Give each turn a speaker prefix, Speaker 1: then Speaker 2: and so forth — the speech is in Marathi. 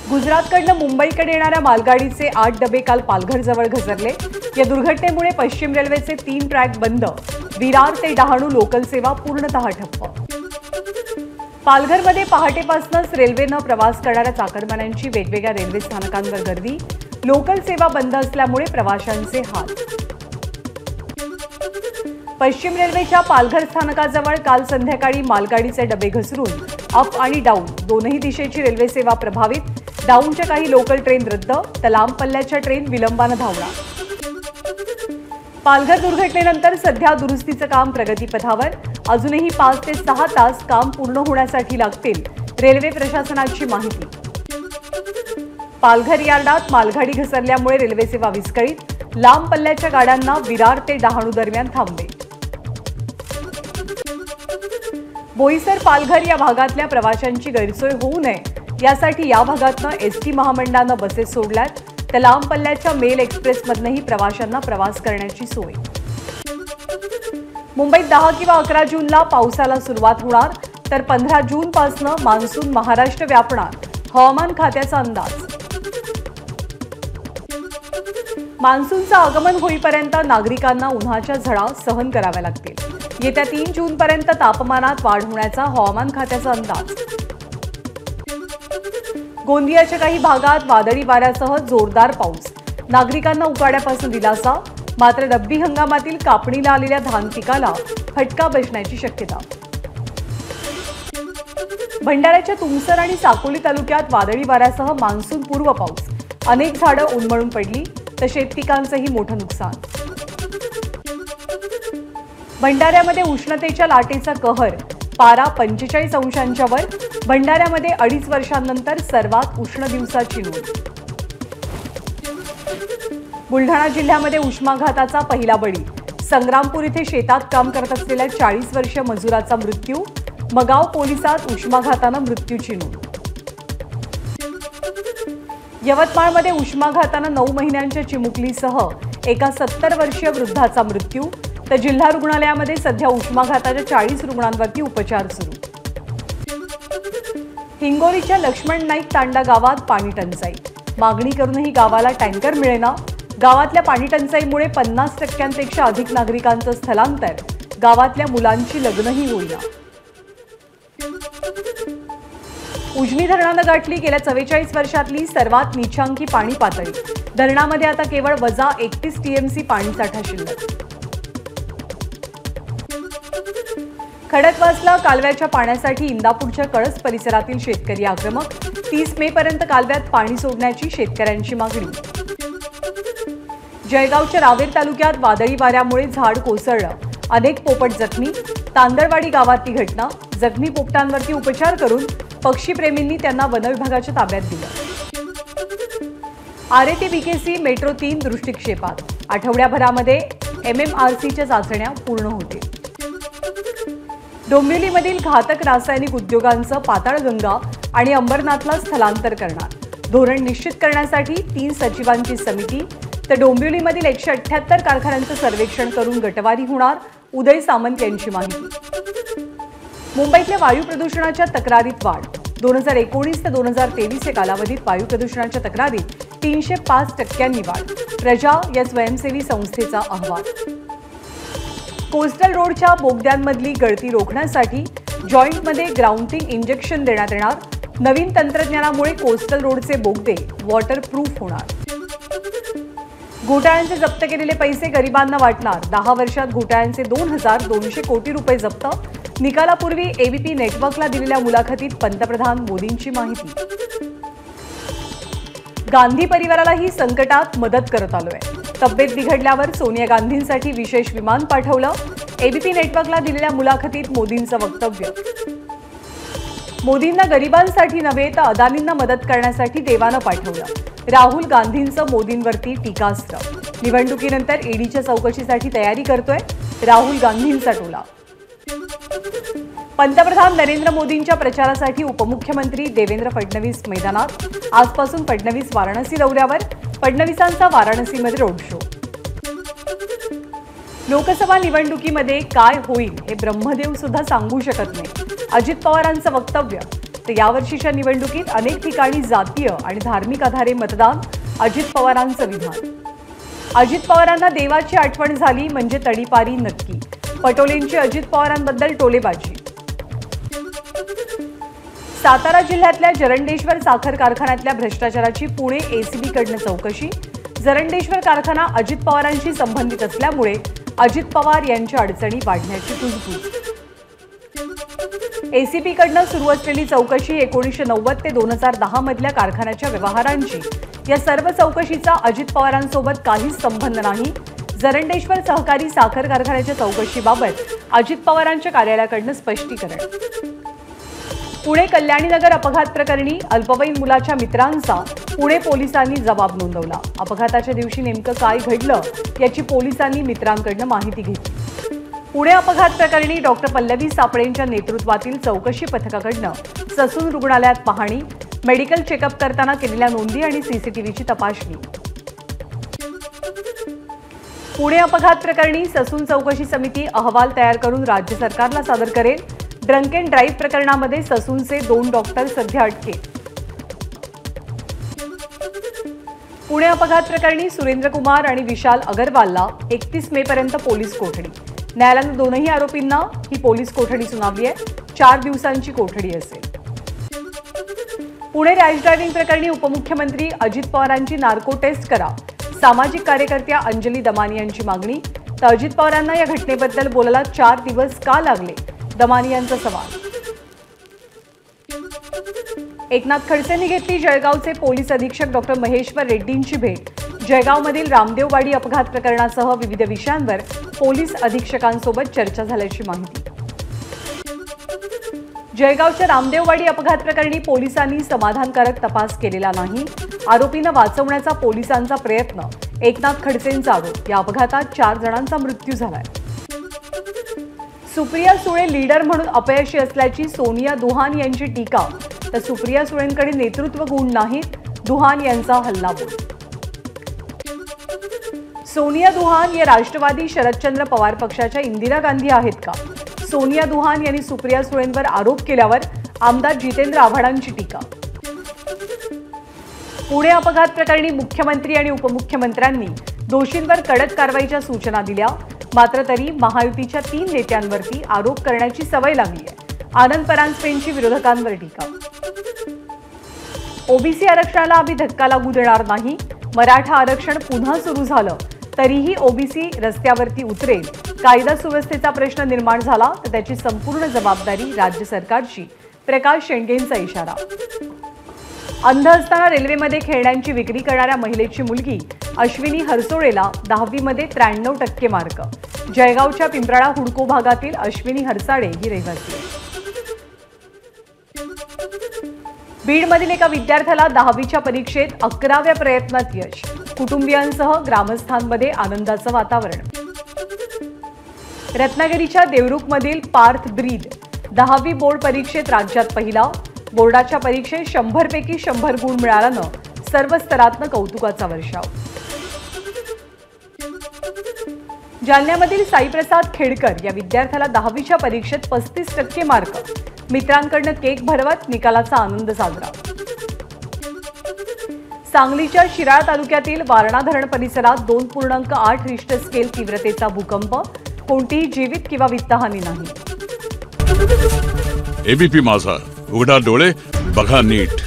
Speaker 1: गुजरातकडनं मुंबईकडे येणाऱ्या मालगाडीचे 8 डबे काल पालघरजवळ घसरले। या दुर्घटनेमुळे पश्चिम रेल्वेचे 3 ट्रॅक बंद, विरार ते डहाणू लोकल सेवा पूर्णतः ठप्प। पालघरमध्ये पहाटेपासूनच रेल्वेनं प्रवास करणाऱ्या चाकरमान्यांची वेगवेगळ्या रेल्वे स्थानकांवर गर्दी, लोकल सेवा बंद असल्यामुळे प्रवाशांचे हाल। पश्चिम रेल्वेच्या पालघर स्थानकाजवळ काल संध्याकाळी मालगाडीचे डबे घसरून अप आणि डाऊन दोनही दिशेची रेल्वे सेवा प्रभावित। डाऊनच्या काही लोकल ट्रेन रद्द, तर लांब पल्ल्याच्या ट्रेन विलंबाने धावणार। पालघर दुर्घटनेनंतर सध्या दुरुस्तीचं काम प्रगतीपथावर, अजूनही 5 ते 6 तास काम पूर्ण होण्यासाठी लागतील, रेल्वे प्रशासनाची माहिती। पालघर यार्डात मालगाडी घसरल्यामुळे रेल्वे सेवा विस्कळीत, लांब पल्ल्याच्या गाड्यांना विरार ते डहाणू दरम्यान थांबे। बोईसर पालघर या भागातल्या प्रवाशांची गैरसोय होऊ नये यासाठी या भागातनं एसटी महामंडळानं बसेस सोडल्यात, तर लांब पल्ल्याच्या मेल एक्सप्रेसमधनंही प्रवाशांना प्रवास करण्याची सोय। मुंबईत 10 किंवा 11 जूनला पावसाला सुरुवात होणार, तर 15 जूनपासून मान्सून महाराष्ट्र व्यापणार, हवामान खात्याचा अंदाज। मान्सूनचं आगमन होईपर्यंत नागरिकांना उन्हाच्या झळा सहन कराव्या लागतील। येत्या 3 जूनपर्यंत तापमानात वाढ होण्याचा हवामान खात्याचा अंदाज। गोंदियाच्या काही भागात वादळी वाऱ्यासह जोरदार पाऊस, नागरिकांना उकाड्यापासून दिलासा, मात्र रब्बी हंगामातील कापणीला आलेल्या धान पिकाला फटका बसण्याची शक्यता। भंडाऱ्याच्या तुमसर आणि साकोली तालुक्यात वादळी वाऱ्यासह मान्सून पूर्व पाऊस, अनेक झाडं उन्मळून पडली, तर शेतपिकांचंही मोठं नुकसान। भंडाऱ्यामध्ये उष्णतेच्या लाटेचा कहर, पारा 45 अंशांच्या वर, भंडाऱ्यामध्ये 2.5 वर्षांनंतर सर्वात उष्ण दिवसाची नोंद। बुलढाणा जिल्ह्यामध्ये उष्माघाताचा पहिला बळी, संग्रामपूर इथे शेतात काम करत असलेल्या 40 वर्षीय मजुराचा मृत्यू, मगाव पोलिसात उष्माघातानं मृत्यूची नोंद। यवतमाळमध्ये उष्माघातानं 9 महिन्यांच्या चिमुकलीसह एका 70 वर्षीय वृद्धाचा मृत्यू, तर जिल्हा रुग्णालयामध्ये सध्या उष्माघाताच्या 40 रुग्णांवरती उपचार सुरू। हिंगोलीच्या लक्ष्मण नाईक तांडा गावात पाणी टंचाई, मागणी करूनही गावाला टँकर मिळेना, गावातल्या पाणी टंचाईमुळे 50% अधिक नागरिकांचं स्थलांतर, गावातल्या मुलांची लग्नही होईना। उजनी धरणानं गाठली गेल्या 44 वर्षातली सर्वात नीचांकी पाणी पातळी, धरणामध्ये आता केवळ -31 TMC पाणीसाठा शिल्लक। खडकवासला कालव्याच्या पाण्यासाठी इंदापूरच्या कळस परिसरातील शेतकरी आक्रमक, 30 मे पर्यंत कालव्यात पाणी सोडण्याची शेतकऱ्यांची मागणी। जळगावच्या रावेर तालुक्यात वादळी वाऱ्यामुळे झाड कोसळलं, अनेक पोपट जखमी, तांदळवाडी गावातली घटना, जखमी पोपटांवरती उपचार करून पक्षीप्रेमींनी त्यांना वनविभागाच्या ताब्यात दिलं। आरे ते BKC मेट्रो 3 दृष्टिक्षेपात, आठवड्याभरामध्ये MMRCच्या चाचण्या पूर्ण होतील। डोंबिवलीमधील घातक रासायनिक उद्योगांचं पाताळगंगा आणि अंबरनाथला स्थलांतर करणार, धोरण निश्चित करण्यासाठी 3 सचिवांची समिती, तर डोंबिवलीमधील 178 कारखान्यांचं सर्वेक्षण करून गटवारी होणार, उदय सामंत यांची माहिती। मुंबईतल्या वायू प्रदूषणाच्या तक्रारीत वाढ, 2019 ते 2023 या कालावधीत वायू प्रदूषणाच्या तक्रारीत 305% वाढ, प्रजा या स्वयंसेवी संस्थेचा अहवाल। कोस्टल रोडच्या बोगद्यांमधली गळती रोखण्यासाठी जॉईंटमध्ये ग्राउंडिंग इंजेक्शन देण्यात येणार, नवीन तंत्रज्ञानामुळे कोस्टल रोडचे बोगदे वॉटरप्रूफ होणार। घोटाळ्यांचे जप्त केलेले पैसे गरिबांना वाटणार, 10 वर्षात घोटाळ्यांचे 2200 कोटी रुपये जप्त, निकालापूर्वी ABP नेटवर्कला दिलेल्या मुलाखतीत पंतप्रधान मोदींची माहिती। गांधी परिवारालाही संकटात मदत करत आलोय, तब्येत बिघडल्यावर सोनिया गांधींसाठी विशेष विमान पाठवलं, ABP नेटवर्कला दिलेल्या मुलाखतीत मोदींचं वक्तव्य। मोदींना गरिबांसाठी नव्हे तर अदानींना मदत करण्यासाठी देवानं पाठवलं, राहुल गांधींचं मोदींवरती टीकास्त्र, निवडणुकीनंतर ईडीच्या चौकशीसाठी तयारी करतोय, राहुल गांधींचा टोला। पंतप्रधान नरेंद्र मोदींच्या प्रचारासाठी उपमुख्यमंत्री देवेंद्र फडणवीस मैदानात, आजपासून फडणवीस वाराणसी दौऱ्यावर, फडणवीसांचा वाराणसीमध्ये रोड शो। लोकसभा निवडणुकीमध्ये काय होईल हे ब्रह्मदेव सुद्धा सांगू शकत नाही. अजित पवारांचं वक्तव्य. तर यावर्षीच्या निवडणुकीत अनेक ठिकाणी जातीय आणि धार्मिक आधारे मतदान. अजित पवारांचं विधान. अजित पवारांना देवाची आठवण झाली म्हणजे तडीपारी नक्की. पटोलेंची अजित पवारांबद्दल टोलेबाजी. सातारा जिल्ह्यातल्या जरंडेश्वर साखर कारखान्यातल्या भ्रष्टाचाराची पुणे एसीबीकडनं चौकशी. जरंडेश्वर कारखाना अजित पवारांशी संबंधित असल्यामुळे अजित पवार यांच्या अडचणी वाढण्याची कुजबूज. एसीबीकडनं सुरू असलेली चौकशी 1990 ते 2010 मधल्या कारखान्याच्या व्यवहारांची. या सर्व चौकशीचा अजित पवारांसोबत काहीच संबंध नाही. जरंडेश्वर सहकारी साखर कारखान्याच्या चौकशीबाबत अजित पवारांच्या कार्यालयाकडनं स्पष्टीकरण. पुणे कल्याणीनगर अपघात प्रकरणी अल्पवयीन मुलाच्या मित्रांचा पुणे पोलिसांनी जबाब नोंदवला. अपघाताच्या दिवशी नेमकं काय घडलं याची पोलिसांनी मित्रांकडून माहिती घेतली. पुणे अपघात प्रकरणी डॉक्टर पल्लवी सापळेंच्या नेतृत्वातील चौकशी पथकाकडनं ससून रुग्णालयात पाहणी. मेडिकल चेकअप करताना केलेल्या नोंदी आणि सीसीटीव्हीची तपासणी. पुणे अपघात प्रकरणी ससून चौकशी समिती अहवाल तयार करून राज्य सरकारला सादर करेल. ड्रंक अँड ड्राईव्ह प्रकरणामध्ये ससूनचे 2 डॉक्टर सध्या अटकेत. पुणे अपघात प्रकरणी सुरेंद्र कुमार आणि विशाल अगरवालला 31 मे पर्यंत पोलीस कोठडी. न्यायालयानं दोनही आरोपींना ही पोलीस कोठडी सुनावली आहे. 4 दिवसांची कोठडी असेल. पुणे रॅश ड्रायव्हिंग प्रकरणी उपमुख्यमंत्री अजित पवारांची नार्को टेस्ट करा. सामाजिक कार्यकर्त्या अंजली दमानी यांची मागणी. तर अजित पवारांना या घटनेबद्दल बोलायला 4 दिवस का लागले, दमानी यांचा सवाल. एकनाथ खडसेंनी घेतली जळगावचे पोलीस अधीक्षक डॉक्टर महेश्वर रेड्डींची भेट. जळगावमधील रामदेववाडी अपघात प्रकरणासह विविध विषयांवर पोलीस अधीक्षकांसोबत चर्चा झाल्याची माहिती. जळगावच्या रामदेववाडी अपघात प्रकरणी पोलिसांनी समाधानकारक तपास केलेला नाही. आरोपींना वाचवण्याचा पोलिसांचा प्रयत्न. एकनाथ खडसेंचा आरोप. या अपघातात 4 जणांचा मृत्यू झालाय. सुप्रिया सुळे लीडर म्हणून अपयशी असल्याची सोनिया दुहान यांची टीका. तर सुप्रिया सुळेंकडे नेतृत्व गुण नाहीत, दुहान यांचा हल्लाबोल. सोनिया दुहान या राष्ट्रवादी शरदचंद्र पवार पक्षाच्या इंदिरा गांधी आहेत का? सोनिया दुहान यांनी सुप्रिया सुळेंवर आरोप केल्यावर आमदार जितेंद्र आव्हाडांची टीका. पुणे अपघात प्रकरणी मुख्यमंत्री आणि उपमुख्यमंत्र्यांनी दोषींवर कडक कारवाईच्या सूचना दिल्या. मात्र तरी महायुतीच्या 3 नेत्यांवरती आरोप करण्याची सवय लागली आहे. आनंद परांजपेंची विरोधकांवर टीका. ओबीसी आरक्षणाला आम्ही धक्का लागू देणार नाही. मराठा आरक्षण पुन्हा सुरू झालं तरीही ओबीसी रस्त्यावरती उतरेल. कायदा सुव्यवस्थेचा प्रश्न निर्माण झाला तर त्याची संपूर्ण जबाबदारी राज्य सरकारची. प्रकाश शेंडगेंचा इशारा. अंध असताना रेल्वेमध्ये खेळण्यांची विक्री करणाऱ्या महिलेची मुलगी अश्विनी हरसोळेला 10वी मध्ये 93% मार्क. जळगावच्या पिंपराळा हुडको भागातील अश्विनी हरसाळे ही रहिवासी आहे. बीडमधील एका विद्यार्थ्याला 10वीच्या परीक्षेत 11व्या प्रयत्नात यश. कुटुंबियांसह ग्रामस्थांमध्ये आनंदाचं वातावरण. रत्नागिरीच्या देवरुखमधील पार्थ ब्रीद 10वी बोर्ड परीक्षेत राज्यात पहिला. बोर्डाच्या परीक्षेत 100 पैकी 100 गुण मिळाल्यानं सर्व स्तरातनं कौतुकाचा वर्षाव. जालन्यामधील साईप्रसाद खेडकर या विद्यार्थ्याला 10वीच्या परीक्षेत 35% मार्क. मित्रांकडनं केक भरवत निकालाचा आनंद साजरा. सांगलीच्या शिराळा तालुक्यातील वारणा धरण परिसरात 2.8 रिश्टर स्केल तीव्रतेचा भूकंप. कोणतीही जीवित किंवा वित्तहानी नाही.
Speaker 2: एबीपी माझा, उघडा डोळे बघा नीट.